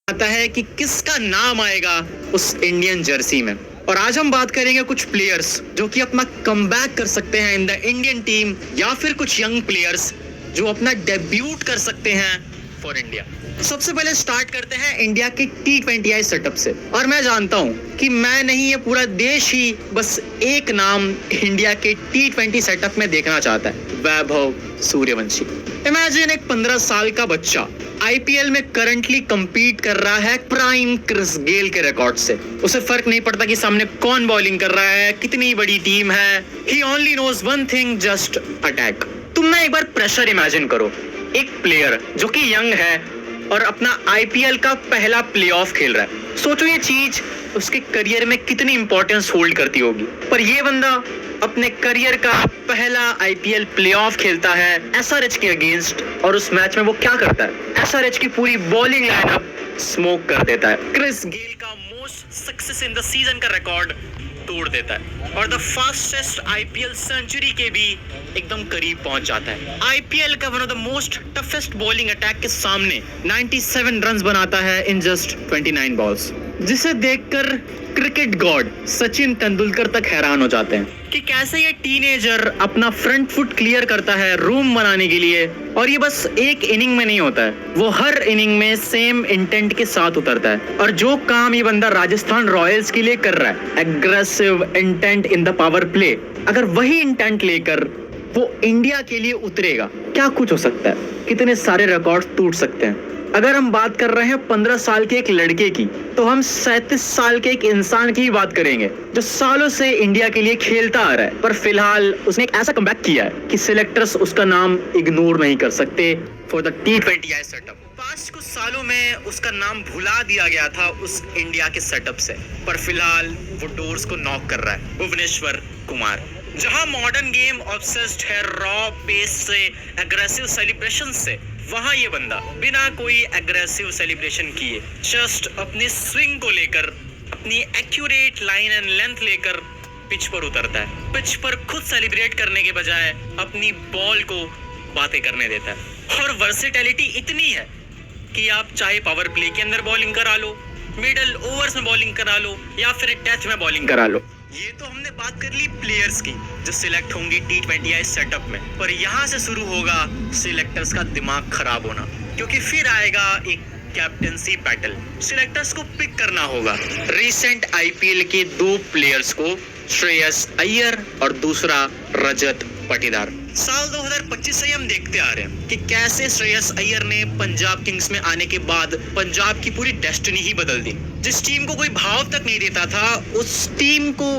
आता है कि किसका नाम आएगा उस इंडियन जर्सी में। और आज हम बात करेंगे कुछ प्लेयर्स जो कि अपना कमबैक कर सकते हैं इन द इंडियन टीम, या फिर कुछ यंग प्लेयर्स जो अपना डेब्यूट कर सकते हैं फॉर इंडिया। सबसे पहले स्टार्ट करते हैं इंडिया के T20I सेटअप से। और मैं जानता हूं कि मैं नहीं, ये पूरा देश ही बस एक नाम इंडिया के T20 सेटअप में देखना चाहता है, वैभव सूर्यवंशी। इमेजिन एक 15 साल का बच्चा आईपीएल में करंटली compete कर रहा है प्राइम क्रिस गेल के रिकॉर्ड से। उसे फर्क नहीं पड़ता कि सामने कौन बॉलिंग कर रहा है, कितनी बड़ी टीम है। He only knows one thing, just attack। तुम ना एक बार प्रेशर इमेजिन करो, एक प्लेयर जो कि यंग है और अपना आईपीएल का पहला प्लेऑफ खेल रहा है। सोचो ये चीज उसके करियर में कितनी इंपॉर्टेंस होल्ड करती होगी। पर ये बंदा अपने करियर का पहला आईपीएल प्लेऑफ खेलता है एसआरएच के अगेंस्ट, और उस मैच में वो क्या करता है, एसआरएच की पूरी बॉलिंग लाइनअप स्मोक कर देता है। क्रिस गेल का most success in the season का रिकॉर्ड तोड़ देता है और द फास्टेस्ट आईपीएल सेंचुरी के भी एकदम करीब पहुंच जाता है। आईपीएल का one of the most toughest bowling attack के सामने 97 रन्स बनाता है इन जस्ट 29 बॉल्स, जिसे देखकर क्रिकेट गॉड सचिन तेंदुलकर तक हैरान हो जाते हैं कि कैसे ये टीनेजर अपना फ्रंट फुट क्लियर करता है रूम बनाने के लिए। और ये बस एक इनिंग में नहीं होता है, वो हर इनिंग में सेम इंटेंट के साथ उतरता है। और जो काम ये बंदा राजस्थान रॉयल्स के लिए कर रहा है, aggressive intent in the power play, अगर वही इंटेंट लेकर वो इंडिया के लिए उतरेगा, क्या कुछ हो सकता है, कितने सारे रिकॉर्ड टूट सकते हैं। अगर हम बात कर रहे हैं 15 साल के एक लड़के की, तो हम 37 साल के एक इंसान की बात करेंगे जो सालों से इंडिया के लिए खेलता आ रहा है। पर फिलहाल उसने एक ऐसा कमबैक किया है कि सिलेक्टर्स उसका नाम इग्नोर नहीं कर सकते for the T20I setup. Past कुछ सालों में उसका नाम भुला दिया गया था उस इंडिया के सेटअप से, पर फिलहाल वो डोर्स को नॉक कर रहा है। भुवनेश्वर कुमार, जहां मॉडर्न गेम ऑब्सेस्ड है रॉ पेस से, एग्रेसिव सेलिब्रेशन से, वहां ये बंदा बिना कोई एग्रेसिव सेलिब्रेशन किए जस्ट अपनी स्विंग को लेकर, अपनी एक्यूरेट लाइन एंड लेंथ लेकर पिच पर उतरता है। पिच पर खुद सेलिब्रेट करने के बजाय अपनी बॉल को बातें करने देता है। और वर्सेटैलिटी इतनी है कि आप चाहे पावर प्ले के अंदर बॉलिंग करा लो, मिडल ओवर्स में बॉलिंग करा लो, या फिर डेथ में बॉलिंग करा लो। ये तो हमने बात कर ली प्लेयर्स की जो सिलेक्ट होंगी T20I सेटअप में, पर यहाँ से शुरू होगा सिलेक्टर्स का दिमाग खराब होना, क्योंकि फिर आएगा एक कैप्टेंसी बैटल। सिलेक्टर्स को पिक करना होगा रिसेंट आईपीएल के दो प्लेयर्स को, श्रेयस अय्यर और दूसरा रजत पाटीदार। साल 2025 से हम देखते आ रहे हैं कि कैसे श्रेयस अय्यर ने पंजाब किंग्स में आने के बाद पंजाब की पूरी डेस्टिनी ही बदल दी। जिस टीम को कोई भाव तक नहीं देता था, उस टीम को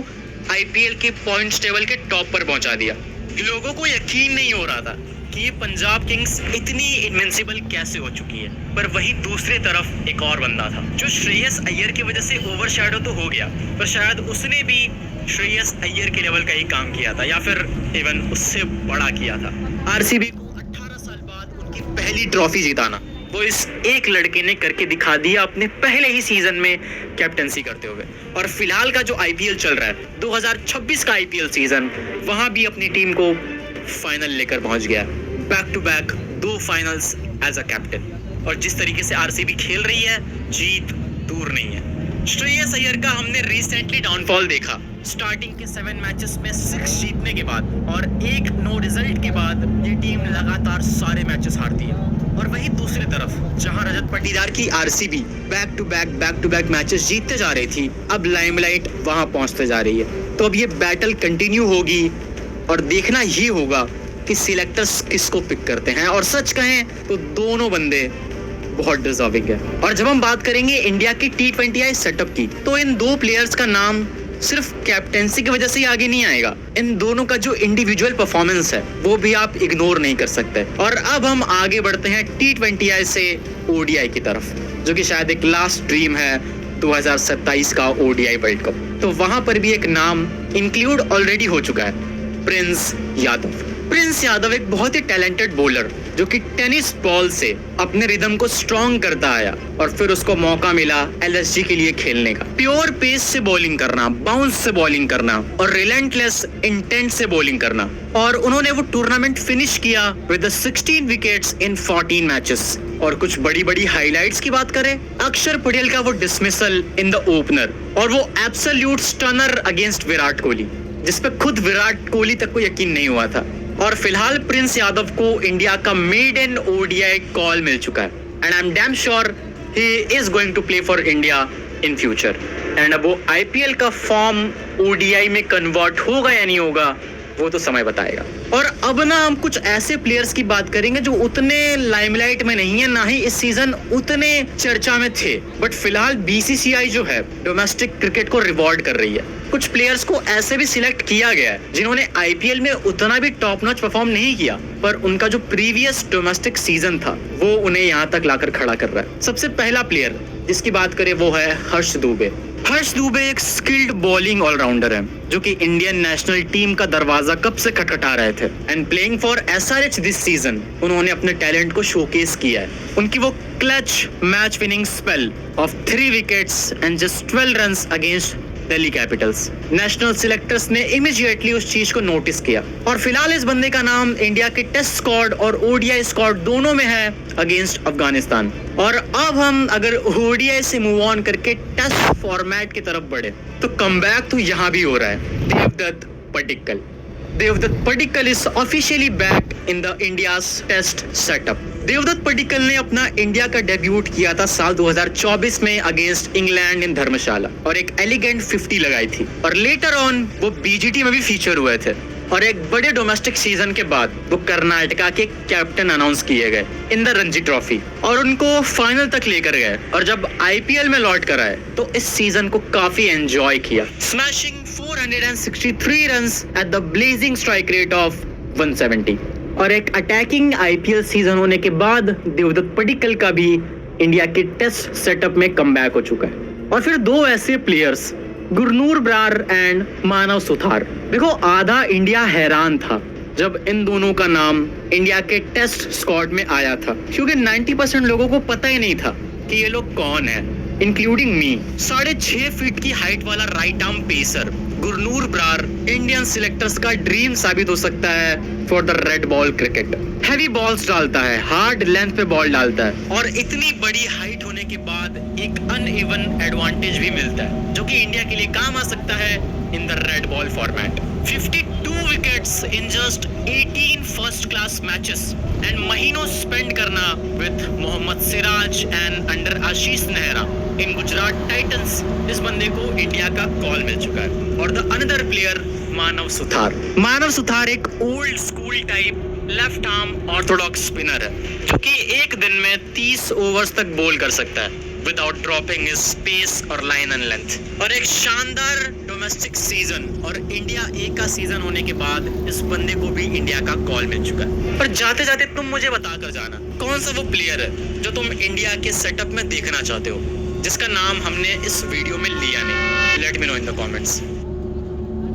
आईपीएल के पॉइंट्स टेबल के टॉप पर पहुंचा दिया। लोगों को यकीन नहीं हो रहा था कि ये पंजाब किंग्स इतनी इनविंसिबल कैसे हो चुकी है। पर वहीं दूसरी तरफ एक और बंदा था जो श्रेयस अय्यर की वजह से ओवरशैडो तो हो गया, पर शायद उसने भी श्रेयस अय्यर के लेवल का ही काम किया था, या फिर इवन उससे बड़ा किया था। आरसीबी को 18 साल बाद उनकी पहली ट्रॉफी जिताना, वो इस एक लड़के ने करके दिखा दिया अपने पहले ही सीजन में कैप्टनसी करते हुए। और फिलहाल का जो आईपीएल चल रहा है 2026 का आईपीएल सीजन, वहां भी अपनी टीम को फाइनल लेकर पहुंच गया, back to back 2 finals as a captain. और जिस तरीके से आरसीबी खेल रही है, जीत दूर नहीं है। श्रेयस अय्यर का हमने रिसेंटली डाउनफॉल देखा। स्टार्टिंग के 7 मैचेस में 6 जीतने के बाद और 1 नो रिजल्ट के बाद ये टीम लगातार सारे मैचेस हारती है। और वहीं दूसरी तरफ जहां रजत पाटीदार की RCB back to back matches जीतते जा रही थी, अब लाइमलाइट वहां पहुंचते जा रही है। तो अब ये बैटल कंटिन्यू होगी और देखना ही होगा कि सिलेक्टर्स किसको पिक करते हैं। और सच कहें तो दोनों बंदे बहुत डिजर्विंग है। और जब हम बात करेंगे इंडिया की T20I सेटअप की, तो इन दो प्लेयर्स का नाम सिर्फ कैप्टेंसी की वजह से ही आगे नहीं आएगा। इन दोनों का जो इंडिविजुअल परफॉर्मेंस है वो भी आप इग्नोर नहीं कर सकते। और अब हम आगे बढ़ते हैं T20I से ODI की तरफ, जो कि शायद एक लास्ट ड्रीम है 2027 का ODI वर्ल्ड कप। तो वहां पर भी एक नाम इंक्लूड ऑलरेडी हो चुका है, प्रिंस यादव। प्रिंस यादव एक बहुत ही टैलेंटेड बॉलर जो कि टेनिस बॉल से अपने रिदम को स्ट्रॉन्ग करता आया और फिर उसको मौका मिला एलएसजी के लिए खेलने का। प्योर पेस से बॉलिंग करना, बाउंस से बॉलिंग करना और रिलेंटलेस इंटेंट से बॉलिंग करना, और उन्होंने वो टूर्नामेंट फिनिश किया विद 16 विकेट्स इन 14 मैचेस। और कुछ बड़ी बड़ी हाइलाइट्स की बात करें, अक्षर पटेल का वो डिसमिसल इन द ओपनर और वो absolute stunner against Virat Kohli, जिसपे खुद विराट कोहली तक को यकीन नहीं हुआ था। और फिलहाल प्रिंस यादव को इंडिया का मेडन ओडीआई कॉल मिल चुका है and I am damn sure he is going to play for India in future. And अब वो आईपीएल का फॉर्म ओडीआई में कन्वर्ट होगा या नहीं होगा वो तो समय बताएगा। और अब ना हम कुछ ऐसे प्लेयर्स की बात करेंगे जो उतने लाइमलाइट में नहीं है, ना ही इस सीजन उतने चर्चा में थे, बट फिलहाल बीसीसीआई जो है डोमेस्टिक क्रिकेट को रिवॉर्ड कर रही है। कुछ प्लेयर्स को ऐसे भी सिलेक्ट किया गया है जिन्होंने आईपीएल में उतना भी टॉप नॉच परफॉर्म नहीं किया, पर उनका जो प्रीवियस डोमेस्टिक सीजन था वो उन्हें यहाँ तक लाकर खड़ा कर रहा है। सबसे पहला प्लेयर जिसकी बात करें वो है हर्ष दूबे। हर्ष दूबे एक स्किल्ड बॉलिंग ऑलराउंडर है जो कि इंडियन नेशनल टीम का दरवाजा कब से खटखटा रहे थे and playing for SRH this season उन्होंने अपने टैलेंट को शोकेस किया है। उनकी वो clutch match winning spell of 3 wickets and just 12 runs against Delhi Capitals, national selectors ने इमीडिएटली उस चीज को नोटिस किया और फिलहाल इस बंदे का नाम इंडिया के टेस्ट स्क्वाड और ओडीआई स्क्वाड दोनों में है अगेंस्ट अफगानिस्तान। और अब हम अगर ओडीआई से मूव ऑन करके टेस्ट फॉर्मेट की तरफ बढ़े तो कमबैक तो यहाँ भी हो रहा है। Devdutt Padikkal, Devdutt Padikkal is officially back in the India's test setup. Devdutt Padikkal ने अपना इंडिया का डेब्यूट किया था साल 2024 में अगेंस्ट इंग्लैंड इन धर्मशाला और एक एलिगेंट 50 लगाई थी और लेटर ऑन वो बीजीटी में भी फीचर हुए थे और एक बड़े डोमेस्टिक सीजन के बाद वो कर्नाटका के कैप्टन अनाउंस किए गए इन द रणजी ट्रॉफी और उनको फाइनल तक लेकर गए और जब आईपीएल में लौट कर आए तो इस सीजन को काफी एंजॉय किया, smashing 463 runs at the blazing strike rate of 170। और एक अटैकिंग आईपीएल सीजन होने के बाद देवदत्त पडिक्कल का भी इंडिया के टेस्ट सेटअप में कमबैक हो चुका है। और फिर दो ऐसे प्लेयर्स गुरनूर ब्रार एंड मानव सुथार। देखो आधा इंडिया हैरान था जब इन दोनों का नाम इंडिया के टेस्ट स्क्वाड में आया था, क्योंकि 90% लोगों को पता ही नहीं था कि ये लोग कौन है, इंक्लूडिंग मी। 6.5 फीट की हाइट वाला right arm pacer Gurnoor Brar Indian selectors का ड्रीम साबित हो सकता है for the red ball cricket. Heavy balls डालता है, हार्ड लेंथ पे बॉल डालता है और इतनी बड़ी हाइट होने के बाद एक अनइवन एडवांटेज भी मिलता है जो कि इंडिया के लिए काम आ सकता है in the red ball format. 52 wickets in just 18 first class matches and महीनों स्पेंड करना with Mohammed Siraj and under Ashish Nehra in Gujarat titans, इस बंदे को इंडिया का कॉल मिल चुका है। और द अनदर प्लेयर मानव सुथार। मानव सुथार एक old school type left arm Orthodox spinner है जो कि एक दिन में 30 ओवर्स तक बॉल कर सकता है विदाउट ड्रॉपिंग हिज पेस और लाइन एंड लेंथ। और एक शानदार डोमेस्टिक सीजन और इंडिया ए का सीजन होने के बाद इस बंदे को भी इंडिया का कॉल मिल चुका है। पर जाते जाते तुम मुझे बताकर जाना कौन सा वो प्लेयर है जो तुम इंडिया के सेटअप में देखना चाहते हो जिसका नाम हमने इस वीडियो में लिया नहीं। Let me know in the comments.